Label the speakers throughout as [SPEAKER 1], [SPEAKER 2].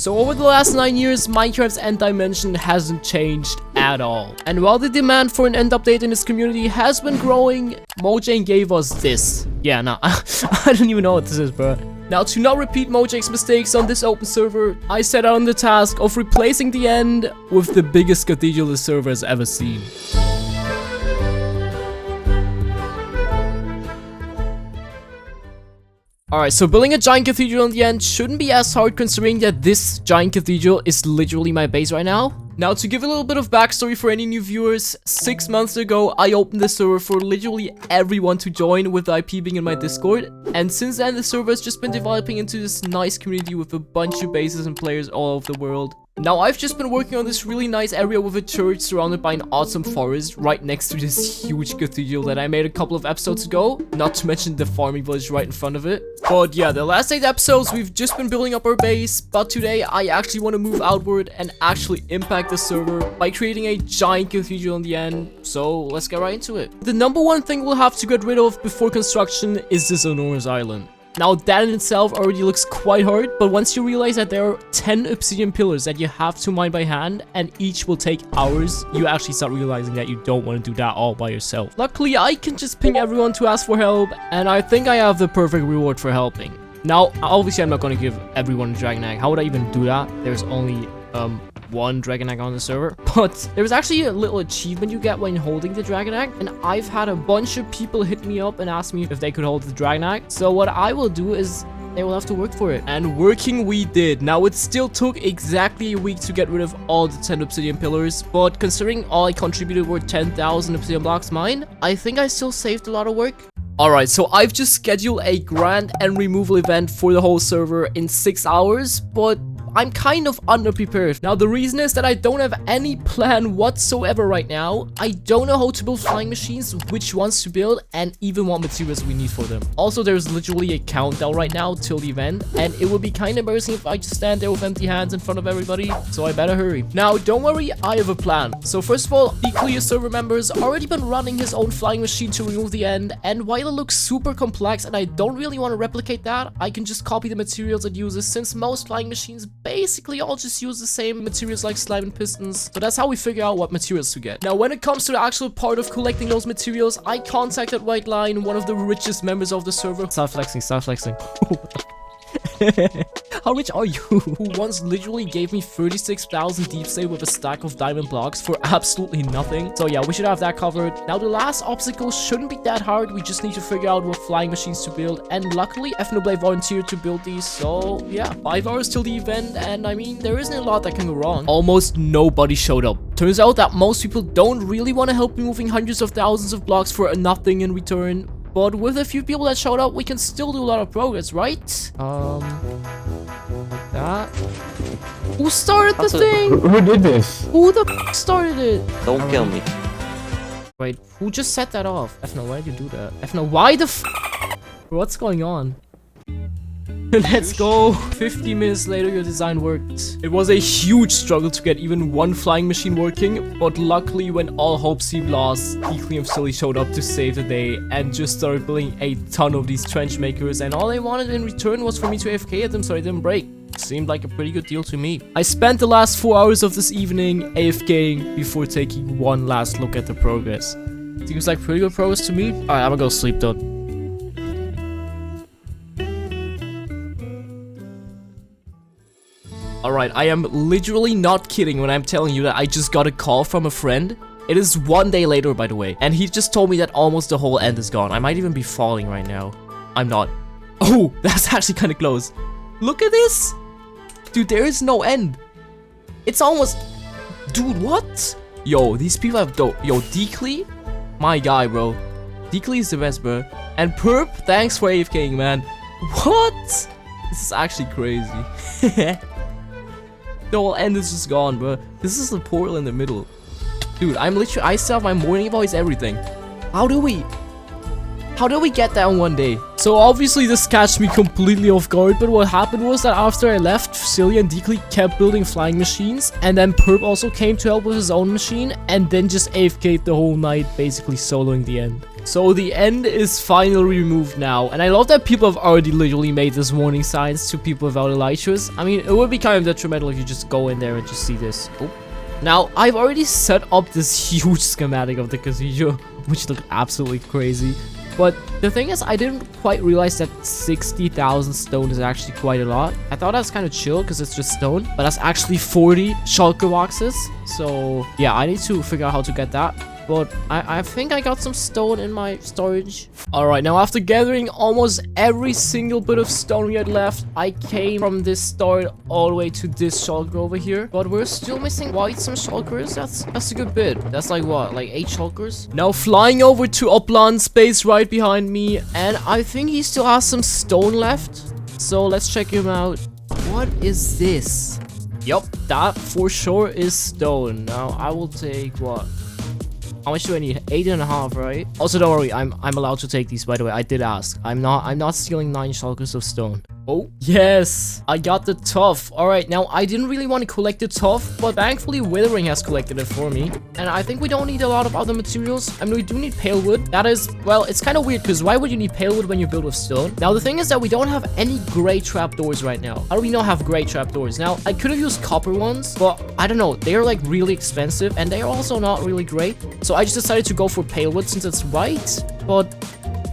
[SPEAKER 1] So over the last 9 years, Minecraft's end dimension hasn't changed at all. And while the demand for an end update in this community has been growing, Mojang gave us this. Yeah, nah, I don't even know what this is, bro. Now, to not repeat Mojang's mistakes on this open server, I set out on the task of replacing the end with the biggest cathedral the server has ever seen. Alright, so building a giant cathedral in the end shouldn't be as hard considering that this giant cathedral is literally my base right now. Now, to give a little bit of backstory for any new viewers, 6 months ago, I opened the server for literally everyone to join, with the IP being in my Discord. And since then, the server has just been developing into this nice community with a bunch of bases and players all over the world. Now, I've just been working on this really nice area with a church surrounded by an awesome forest right next to this huge cathedral that I made a couple of episodes ago, not to mention the farming village right in front of it. But yeah, the last 8 episodes we've just been building up our base, but today I actually want to move outward and actually impact the server by creating a giant cathedral in the end. So let's get right into it. The number one thing we'll have to get rid of before construction is this enormous island. Now, that in itself already looks quite hard, but once you realize that there are 10 obsidian pillars that you have to mine by hand, and each will take hours, you actually start realizing that you don't want to do that all by yourself. Luckily, I can just ping everyone to ask for help, and I think I have the perfect reward for helping. Now, obviously, I'm not going to give everyone a dragon egg. How would I even do that? There's only, one dragon egg on the server, but there's actually a little achievement you get when holding the dragon egg, and I've had a bunch of people hit me up and ask me if they could hold the dragon egg. So what I will do is they will have to work for it, and working we did. Now, it still took exactly a week to get rid of all the 10 obsidian pillars, but considering all I contributed were 10,000 obsidian blocks mine, I think I still saved a lot of work. Alright, so I've just scheduled a grand end removal event for the whole server in 6 hours, but I'm kind of underprepared. Now, the reason is that I don't have any plan whatsoever right now. I don't know how to build flying machines, which ones to build, and even what materials we need for them. Also, there's literally a countdown right now till the event, and it would be kind of embarrassing if I just stand there with empty hands in front of everybody, so I better hurry. Now, don't worry, I have a plan. So first of all, the clear server member's already been running his own flying machine to remove the end, and while it looks super complex and I don't really want to replicate that, I can just copy the materials it uses, since most flying machines basically all just use the same materials like slime and pistons. So that's how we figure out what materials to get. Now, when it comes to the actual part of collecting those materials, I contacted Whiteline, one of the richest members of the server. Stop flexing, stop flexing. How rich are you? Who once literally gave me 36,000 deep save with a stack of diamond blocks for absolutely nothing. So yeah, we should have that covered. Now, the last obstacle shouldn't be that hard. We just need to figure out what flying machines to build, and luckily FNoblade volunteered to build these. So yeah, 5 hours till the event, and I mean, there isn't a lot that can go wrong. Almost nobody showed up. Turns out that most people don't really want to help me moving hundreds of thousands of blocks for nothing in return. But with a few people that showed up, we can still do a lot of progress, right? Like that. Who started the thing?
[SPEAKER 2] Who did this?
[SPEAKER 1] Who the f started it?
[SPEAKER 3] Don't kill me.
[SPEAKER 1] Wait, who just set that off? FNO, why did you do that? FNO, why the f? What's going on? Let's go. 50 minutes later, your design worked. It was a huge struggle to get even one flying machine working, but luckily when all hope seemed lost, Deekly and Silly showed up to save the day and just started building a ton of these trench makers, and all they wanted in return was for me to AFK at them so I didn't break. Seemed like a pretty good deal to me. I spent the last 4 hours of this evening AFKing before taking one last look at the progress. Seems like pretty good progress to me. Alright, I'm gonna go sleep though. Alright, I am literally not kidding when I'm telling you that I just got a call from a friend. It is 1 day later, by the way, and he just told me that almost the whole end is gone. I might even be falling right now. I'm not. Oh, that's actually kind of close. Look at this! Dude, there is no end. It's almost... Dude, what? Yo, these people have dope. Yo, Deekly? My guy, bro. Deekly is the best, bro. And Perp, thanks for AFKing, man. What? This is actually crazy. The whole end is just gone, bro. This is the portal in the middle. Dude, I still have my morning voice, everything. How do we get that in 1 day? So obviously this catch me completely off guard, but what happened was that after I left, Celia and Deekly kept building flying machines, and then Perp also came to help with his own machine, and then just AFK'd the whole night, basically soloing the end. So the end is finally removed now, and I love that people have already literally made this warning signs to people without elytras. I mean, it would be kind of detrimental if you just go in there and just see this. Oh. Now, I've already set up this huge schematic of the cathedral, which looked absolutely crazy. But the thing is, I didn't quite realize that 60,000 stone is actually quite a lot. I thought that was kind of chill because it's just stone, but that's actually 40 shulker boxes. So yeah, I need to figure out how to get that. But I think I got some stone in my storage. Alright, now after gathering almost every single bit of stone we had left, I came from this start all the way to this shulker over here. But we're still missing quite some shulkers. That's a good bit. That's like what? Like 8 shulkers? Now flying over to Upland's base right behind me. And I think he still has some stone left. So let's check him out. What is this? Yup, that for sure is stone. Now I will take what? How much do I need? 8.5, right? Also, don't worry, I'm allowed to take these, by the way. I did ask. I'm not stealing 9 shulkers of stone. Oh, yes! I got the tuff. Alright, now I didn't really want to collect the tuff, but thankfully Withering has collected it for me. And I think we don't need a lot of other materials. I mean, we do need pale wood. That is, well, it's kind of weird, because why would you need pale wood when you build with stone? Now, the thing is that we don't have any gray trapdoors right now. How do we not have gray trapdoors? Now, I could have used copper ones, but I don't know. They're like really expensive, and they're also not really great. So I just decided to go for pale wood since it's white, but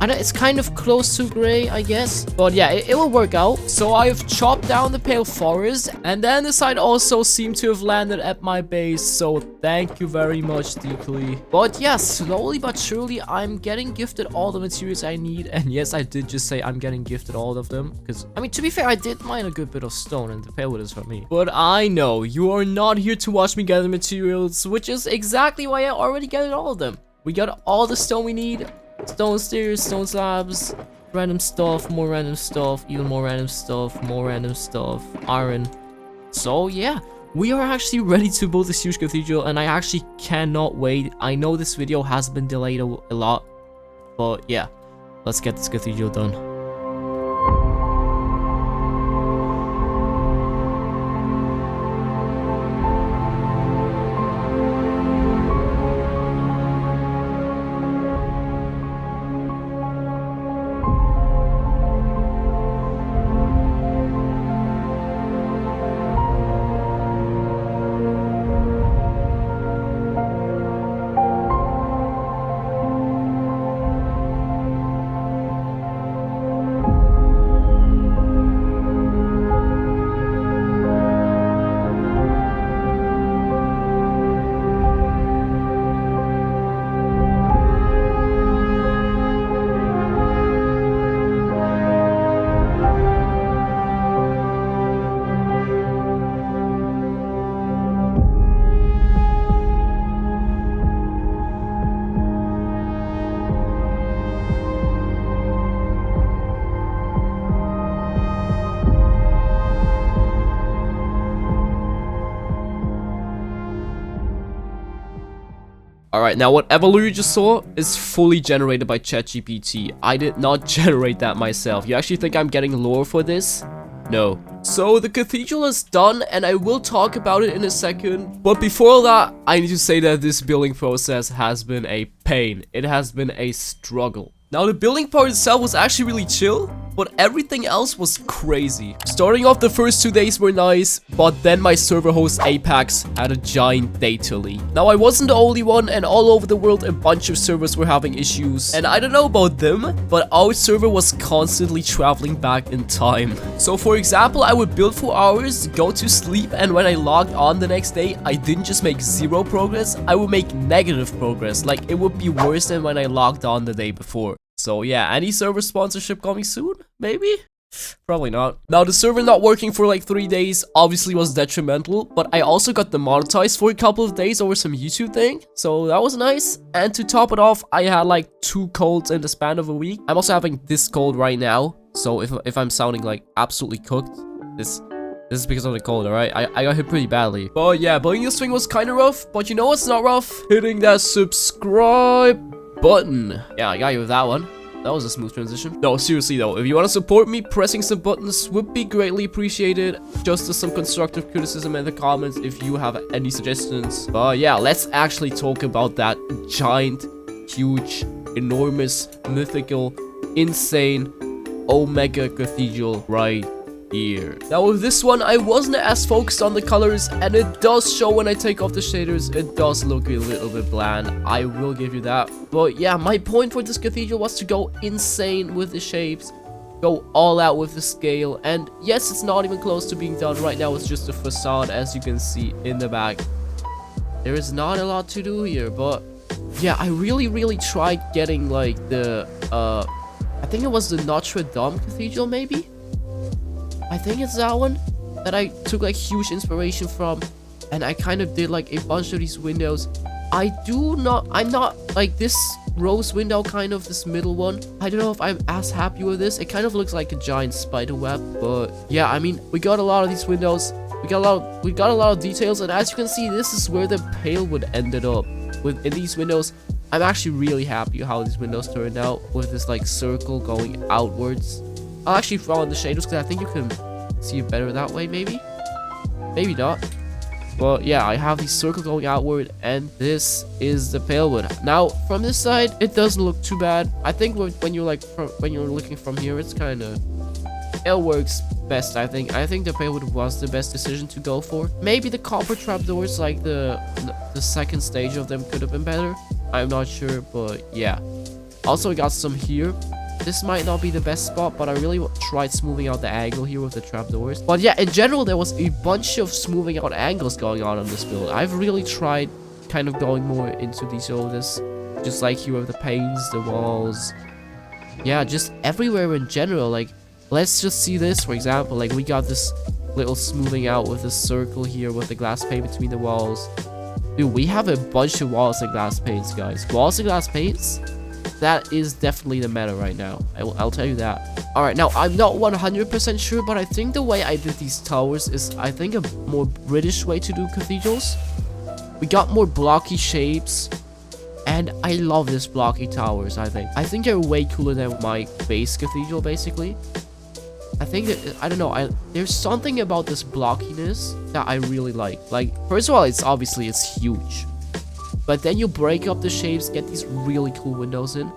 [SPEAKER 1] I know it's kind of close to gray, I guess. But yeah, it will work out. So I've chopped down the pale forest, and then the side also seemed to have landed at my base. So thank you very much, deeply. But yeah, slowly but surely, I'm getting gifted all the materials I need. And yes, I did just say I'm getting gifted all of them. Because, I mean, to be fair, I did mine a good bit of stone, and the pale wood is from me. But I know you are not here to watch me gather materials, which is exactly why I already gathered all of them. We got all the stone we need. Stone stairs, stone slabs, random stuff, more random stuff, even more random stuff, more random stuff, iron. So yeah, we are actually ready to build this huge cathedral, and I actually cannot wait. I know this video has been delayed a lot, but yeah, let's get this cathedral done. Alright, now whatever lure you just saw is fully generated by ChatGPT. I did not generate that myself. You actually think I'm getting lore for this? No. So the cathedral is done, and I will talk about it in a second. But before that, I need to say that this building process has been a pain. It has been a struggle. Now, the building part itself was actually really chill, but everything else was crazy. Starting off, the first 2 days were nice, but then my server host Apex had a giant data leak. Now, I wasn't the only one, and all over the world a bunch of servers were having issues. And I don't know about them, but our server was constantly traveling back in time. So for example, I would build for hours, go to sleep, and when I logged on the next day, I didn't just make 0 progress, I would make negative progress. Like, it would be worse than when I logged on the day before. So yeah, any server sponsorship coming soon? Maybe? Probably not. Now, the server not working for like 3 days obviously was detrimental, but I also got demonetized for a couple of days over some YouTube thing, so that was nice. And to top it off, I had like 2 colds in the span of a week. I'm also having this cold right now, so if I'm sounding like absolutely cooked, this is because of the cold, alright? I got hit pretty badly. But yeah, building this thing was kind of rough, but you know what's not rough? Hitting that subscribe button. Yeah, I got you with that one. That was a smooth transition. No, seriously though, if you want to support me, pressing some buttons would be greatly appreciated. Just as some constructive criticism in the comments if you have any suggestions. But yeah, let's actually talk about that giant huge, enormous, mythical, insane Omega Cathedral right here. Now with this one, I wasn't as focused on the colors, and it does show when I take off the shaders. It does look a little bit bland, I will give you that. But yeah, my point for this cathedral was to go insane with the shapes, go all out with the scale, and yes, it's not even close to being done right now. It's just a facade, as you can see in the back. There is not a lot to do here, but yeah, I really tried getting like the I think it was the Notre Dame Cathedral, maybe? I think it's that one that I took like huge inspiration from, and I kind of did like a bunch of these windows. I'm not like this rose window, kind of this middle one. I don't know if I'm as happy with this. It kind of looks like a giant spider web, but yeah, I mean, we got a lot of these windows. We got a lot of details, and as you can see, this is where the pale wood ended up. In these windows, I'm actually really happy how these windows turned out with this like circle going outwards. I'll actually throw in the shaders because I think you can see it better that way, maybe not. But yeah, I have these circles going outward, and this is the pale wood. Now from this side, it doesn't look too bad. I think when you're looking from here, it's kind of, it works best. I think the pale wood was the best decision to go for. Maybe the copper trapdoors, like the second stage of them, could have been better. I'm not sure, but yeah. Also, I got some here. This might not be the best spot, but I really tried smoothing out the angle here with the trapdoors. But yeah, in general, there was a bunch of smoothing out angles going on this build. I've really tried kind of going more into these shoulders, just like here with the panes, the walls. Yeah, just everywhere in general. Like, let's just see this, for example. Like, we got this little smoothing out with this circle here with the glass pane between the walls. Dude, we have a bunch of walls and glass panes, guys. Walls and glass panes? That is definitely the meta right now. I'll tell you that. Alright, now I'm not 100% sure, but I think the way I did these towers is, I think, a more British way to do cathedrals. We got more blocky shapes, and I love this blocky towers, I think they're way cooler than my base cathedral, basically. I think that, I don't know, there's something about this blockiness that I really like. Like, first of all, it's huge. But then you break up the shapes, get these really cool windows in,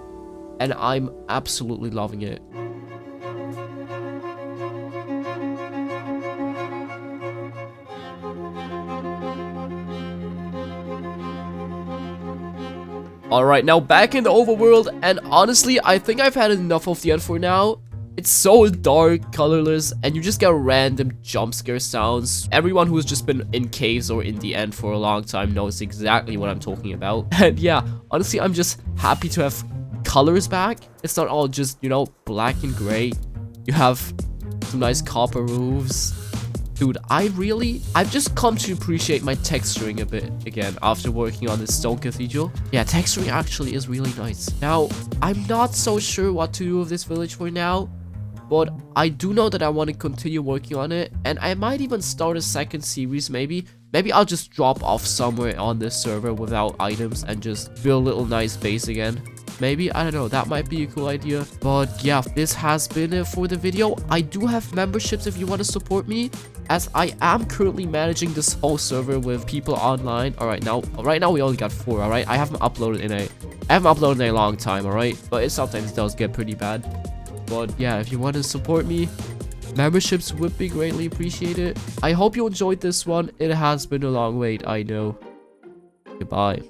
[SPEAKER 1] and I'm absolutely loving it. Alright, now back in the overworld, and honestly, I think I've had enough of the end for now. It's so dark, colorless, and you just get random jump scare sounds. Everyone who's just been in caves or in the end for a long time knows exactly what I'm talking about. And yeah, honestly, I'm just happy to have colors back. It's not all just, you know, black and gray. You have some nice copper roofs. Dude, I've just come to appreciate my texturing a bit again after working on this stone cathedral. Yeah, texturing actually is really nice. Now, I'm not so sure what to do with this village for now, but I do know that I want to continue working on it, and I might even start a second series, maybe. Maybe I'll just drop off somewhere on this server without items and just build a little nice base again. Maybe, I don't know, that might be a cool idea. But yeah, this has been it for the video. I do have memberships if you want to support me, as I am currently managing this whole server with people online. Right now we only got 4, alright? I haven't uploaded in a long time, alright? But it sometimes does get pretty bad. But yeah, if you want to support me, memberships would be greatly appreciated. I hope you enjoyed this one. It has been a long wait, I know. Goodbye.